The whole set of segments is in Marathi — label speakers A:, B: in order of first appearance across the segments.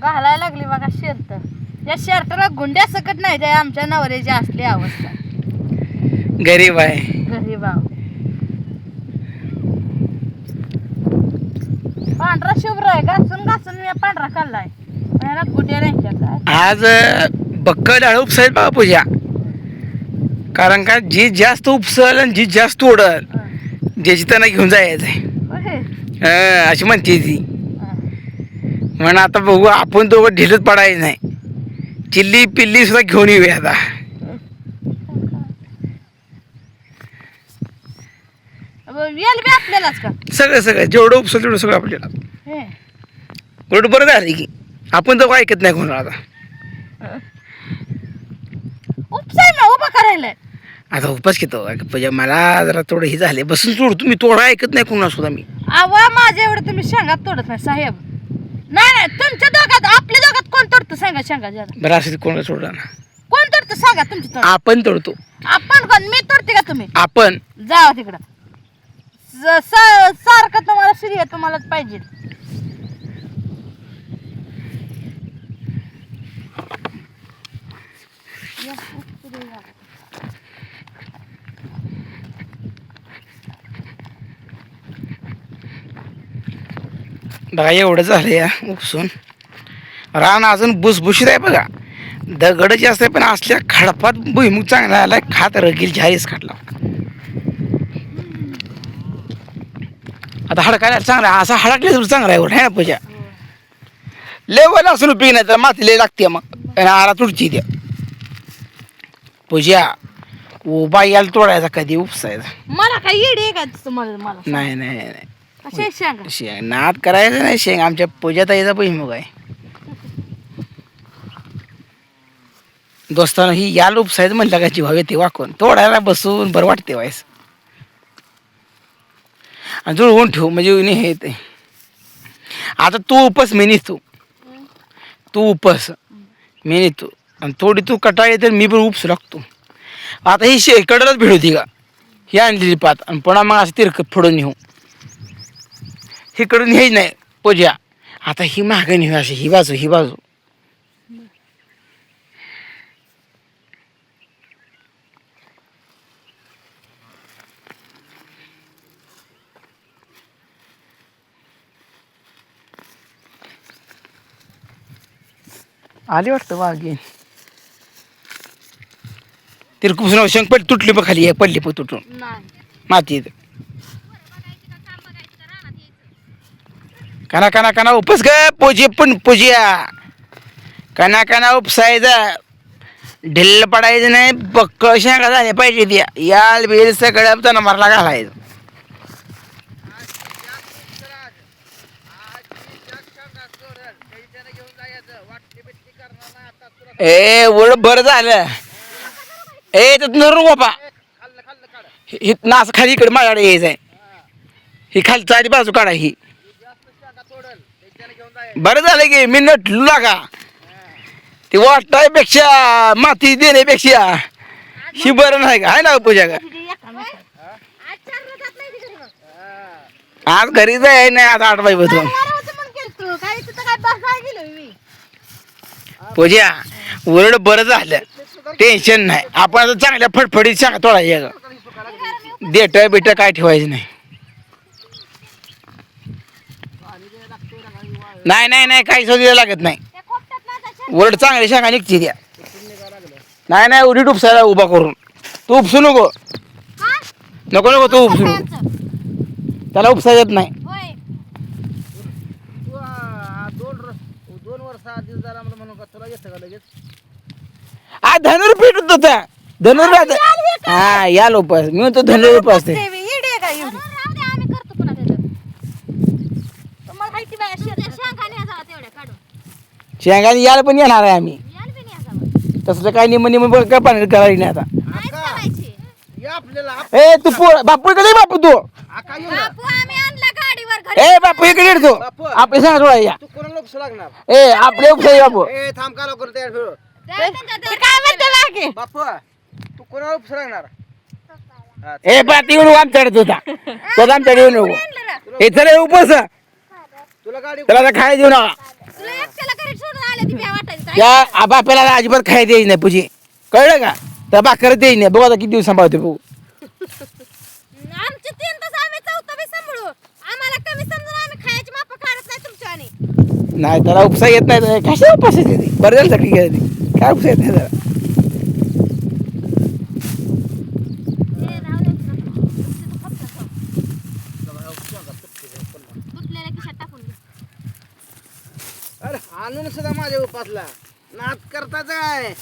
A: घालायला लागली बघा शर्ट. या शर्टाला गुंड्या सकट नाही त्या आमच्या नवऱ्याची असली अवस्था.
B: गरीब आहे.
A: गरीब आहो. पांढरा शुभ्र आहे. घासून घासून मी पांढरा खाल्लाय. याला गुड्या नाही काय.
B: आज बक्कळ डाळ उपसायत बघा पूजा. कारण का जी जास्त उपसल आणि जी जास्त ओढल ज्याची त्यांना घेऊन जायचंय अशी म्हणते ती. म्हणून आता बघू आपण दोघं ढिलत पडायचं नाही. चिल्ली पिल्ली सुद्धा घेऊन येऊया आता.
A: आपल्यालाच का
B: सगळं जेवढं उपसल तेवढं सगळं आपल्याला. उलट बरं झालं की आपण दोघं ऐकत नाही कोणाला. आता
A: उपसाय ना उभा करायला.
B: आता उपास घेतो पूजा. मला जरा थोडं हे झाले बसून सोड. तुम्ही थोडं ऐकत नाही कोणा सुद्धा मी.
A: आवा माझ्या एवढं तुम्ही शेंगात तोडत नाही साहेब. नाही तुमच्या दोघात आपल्या दोघात कोण तोडतं सांगा. शेंगा जरा
B: बरं असं कोणाला सोडला ना.
A: कोण तोडतं सांगा तुमच्या.
B: आपण तोडतो.
A: आपण कोण मी तोडते का तुम्ही.
B: आपण
A: जावा तिकडं. सारखं तुम्हाला श्री तुम्हालाच पाहिजे.
B: बघा एवढं झालं या उपसून. रान अजून भुसभुशीत आहे बघा. दगड जास्त आहे पण असल्या खडपात भुईमुग चांगला आलाय. खात रगील झारीच खाटला. आता हडकायला चांगला आहे. असा हडकले चांगला आहे ना पूजा. लेवल असून उपयोग नाही तर माती लय लागते मग आरा तुडची द्या पूजा. उभा याला तोडायचा कधी उपसायचा.
A: मला काय येडी आहे का तुम्हाला. मला
B: नाही नाही नाही
A: अशा शेंगा
B: शेंग नाद करायचं नाही. शेंग आमच्या पूजा ताईचा भुईमुग आहे. दोस्तानं ही याला उपसायचं म्हणलं का जीवा येते वाकून. तोडायला बसून बरं वाटते व्हायस. आणि जुळवून ठेवू म्हणजे हे ते. आता तू उपस मी निघतो. तू उपस मी निघतो आणि थोडी तू कटाळी तर मी पण उपसू लागतो. आता ही कडलाच भेट होती का ही आणलेली पात आणि पुन्हा मग असं तिरकत फोडून येऊ. हिकडून हेच नाही पूजा. आता ही मागं नेऊ अशी ही बाजू. आली वाटतं वाघीन. तिरकुसून शंख तुटली बघ खाली पडली पण तुटून
A: नाही.
B: मातीत. काना काना काना उपस ग पोजी पण पूजिया. काना काना उपसायचा. ढिल्ल पडायचं नाही. बक्कळ शेंगा झाल्या पाहिजे त्या. याल बिल सगळ्या जनावरला घालायचं. ए उलट बरं झालं. ए तर नरू बापा ना असं खाली इकडे माझ्याकडे यायचं आहे. ही खालचा आधी बाजू काढा. ही बरं झालं की मी नटलो लागा. ती वाटायपेक्षा माती देण्यापेक्षा ही बरं नाही का आहे ना पूजा का. आज घरी जाय नाही. आता 8 बाई बसून पूजा उलट बरं झालं. टेन्शन नाही. आपण आता चांगल्या फडफडीत सांगा तोडायचं. देट बिट काय ठेवायचं नाही. नाही नाही नाही काही शोधायला लागत नाही. उलट चांगली शेंगा निघते द्या. नाही नाही उडी उपसायला उभा करून. तू उपसू नको नको तू उपसू नको. त्याला उपसा येत नाही.
C: 2 वर्ष आधी जरा मला म्हणून का तुला येतं का लगेच.
B: धनुर पेटत होता. धनुर हा या लोक मी म्हणतो धनुर असते. शेंगाने याला पण येणार आहे आम्ही. तसलं काय निम काय पाणी करायला नाही आता. ए तू बापू इकडे बापू तू. ए बापू इकडे येतो. आपले सांगा थोडा या. ए आपले उपसाई बापू.
C: थांब का लवकर तयार फिरू. बापू तू कोणाला उपस लागणार.
B: ए पाती येऊन आमच्याकडे होता. तो आमच्याकडे येऊ नको. हे चल उपस.
C: तुला गाडी
B: त्याला खायला देऊ नका.
A: तुला एकट्याला घरी सोडून खाल्लं ती भ्या वाटायचं.
B: त्या बाप्याला अजिबात खायला द्यायची नाही पूजी, कळलं का? त्या बाकर द्यायची नाही. बघू आता किती दिवस सांभाळते बघू.
A: आमचे 3 तास आम्ही 4 बी सांभाळू. आम्हाला कमी समजून आम्ही खायची माप काढत नाही तुमच्या आणि.
B: नाही त्याला उपसा येत नाही. कशा उपास येते ती? बरं झालं सगळी गेली. काय उपसा येत नाही त्याला.
A: हे राहू दे. तुझं खपलं खाऊ. तुटलेल्या खिशात टाकून दे.
C: अरे आणून सुद्धा माझ्या उपासला नाद करताच आहे.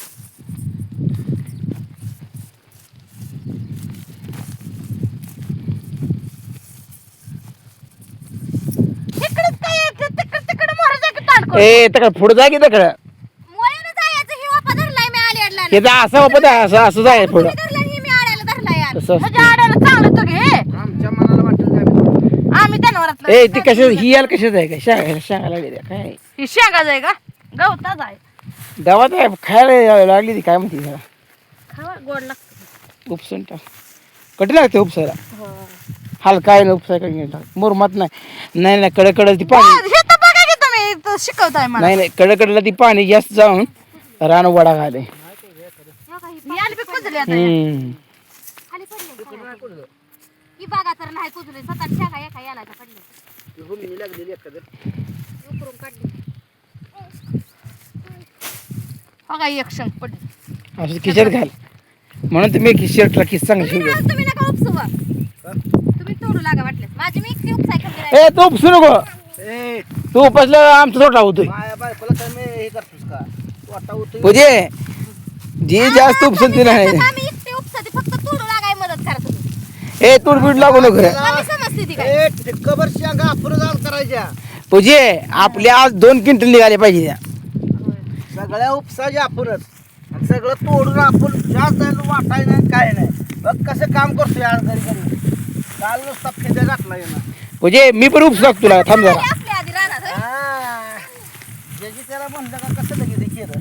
A: इकडेच काय येतं, तिकडे मोहराच्या की ताडको.
B: ए तकडं पुढं जा की तकडं.
A: मोळ्यानं जायचं ही वापा धरलाय मी आली अडला.
B: हे तर असं बाबा असं असं जाय पुढं.
A: धरलाय ही मी आड्याला धरलाय यार.
B: तसं असतं.
A: ह्याच्या आड्याला चांगलं तो घे.
C: आमच्या मनाला वाटेल काय
A: आम्ही जनावरातलं.
B: ए ती कशा ही याला कशाच आहे काय शाळा लागली त्या काय
A: ही शेंगा जाय का गवताच आहे.
B: गावात आहे खायला लागली ती काय म्हणते त्याला
A: खावा गोड लागतं.
B: उपसून टाक. कठीण लागते उपसायला. हलका आहे ना उपसायला मुरमात नाही. नाही नाही कडकडला ती पाणी.
A: हे तर बघा की तुम्ही इथं शिकवताय मला.
B: नाही नाही कडकडला ती पाणी जास्त जाऊन रान वडा घाले.
A: ही आली बी कुजली आता. खाली पडली. ही बागा तर नाही कुजली. 7-8 शेंगा एका याला पडले.
C: लागलेली एखादं.
A: उकरून काढली. बघा एक शेंग पडली.
B: असं खिचड घाल म्हणून तुम्ही शर्टला किस चांगली शिवली.
A: तुम्ही नका उपसवा. तुम्ही तोडू लागा वाटलं. माझी मी एकटी उपसाय करते.
B: ए तू उपसू नको.
C: ए
B: तू उपसला आमचा तोटा होतोय.
C: माया बायकोला काय मी हे करतोस का तू आता होतोय.
B: म्हणजे जी जास्त उपसून ती नाही.
A: आम्ही एकटी उपसते फक्त तोडू लागाय मदत करत होतो.
B: ए तूड बीड लागू नको रे.
A: आम्ही समजते ती काय.
C: ए कबर शेंगा आपण करायच्या
B: पूजे आपल्या आज 2 क्विंटल निघाले पाहिजे त्या.
C: सगळ्या उपसाच्या आपणच आणि सगळं तोडून आपण जास्त वाटाय नाही काय नाही. बघ कसं काम करतोय आज घरी घरी. काल नुसता फिजा घातला ना.
B: पूजे मी पण उपसू लागतो तुला थांब जरा.
A: आपल्या आधी राहणार होय.
C: हा ज्याची त्याला म्हणलं का कसं लगेच हे केलं.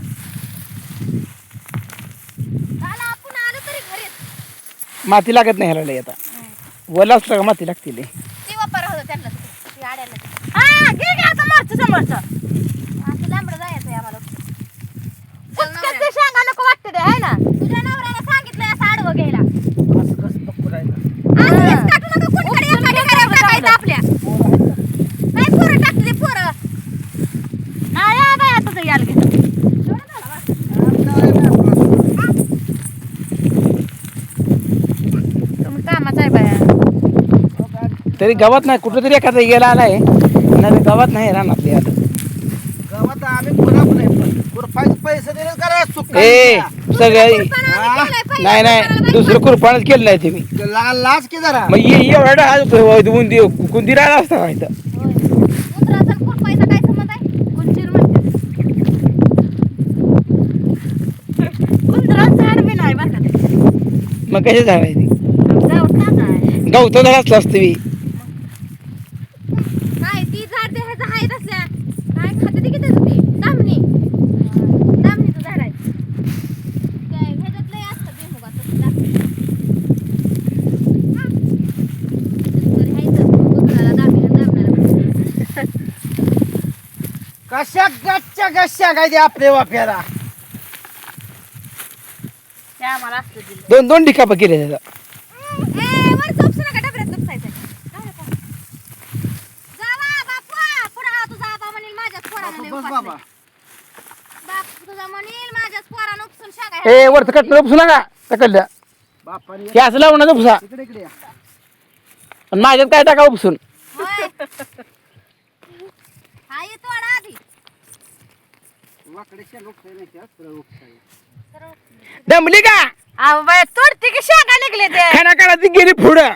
A: झालं आपण आलो तरी घरीच.
B: माती लागत नाही ह्याला लय आता. वला असलं का माती लागते लय.
A: ते वापर होतं त्यांना ती आड्याला. हा घे घे आता मारचं समोरचं. असं लांबडं जायचं आम्हाला. कुचक्याचं शेंगा नको वाटतं ते आहे ना. तुझ्या नवऱ्याने सांगितलंय असं आडवं घ्यायला.
C: असं कसं बघू राहिलं.
A: असं हेच टाकू नका. कुणीकडे एका ठिकाणी टाकायचं आपल्या. नाही पोरं टाकले पोरं. नाही बाय आता तर यायला घेतो. तुम्ही कामाचं आहे बाया.
B: तरी गावात नाही कुठं तरी एखादा गेला आलाय नाही गावात नाही राहणार आता.
C: गावात आम्ही पुन्हा पण आहे पण कुरपायचे पैसे दिले करा चुक
B: ए सगळं नाही नाही दुसरं कुरपानच केलं नाही तुम्ही.
C: लाज की जरा
B: मग एवढा कुंदी राहिला असता का इथं.
A: उंदराचा आणि खुरपायचा काय संबंध आहे? कुंचीर म्हणते. उंदराचं झाड बी नाही बरं का ते.
B: मग कशा झाडायची
A: गवताचं आहे.
B: गवत झाड असलं असतं मी.
A: काय ती झाड ते ह्याचं आहे तसल्या. काय खाते ते किती ते दामणी. दामणीचं झाड आहे. काय ह्याच्यात लय असतं बेमुगाचं दामणी. तरी ह्याचं उंदराला दामणीला दामणाला.
C: कशा गच्च्या गच्च्या काय ते आपल्या वाफ्याला.
A: ते आम्हाला असतं दिलं.
B: 2 ठिकापा केले त्याचा.
A: ए वर उपसू नका डबऱ्यात उपसायचं. जावा बापू पुढे तुझा आबा म्हणील माझ्याच पोरानं लय
C: बस
A: उपसलंय.
C: बाबा
A: बाप तुझा म्हणील माझ्याच पोरानं उपसून शेंगा
B: ए वरचं कट उपसू नका तकडल्या.
C: बापाने
B: हे असं लावून उपसा
C: इकडे इकडे या.
B: पण माझ्यात काय टाका उपसून.
A: होय. हा येतो वाडा आधी.
C: वाकडे शेंगा उपसाय नाही त्या, सरळ उपसाय.
B: दमली का
A: अहो बाय तोडती की शेंगा निघले ते.
B: खाना काढा ती गेली पुढं.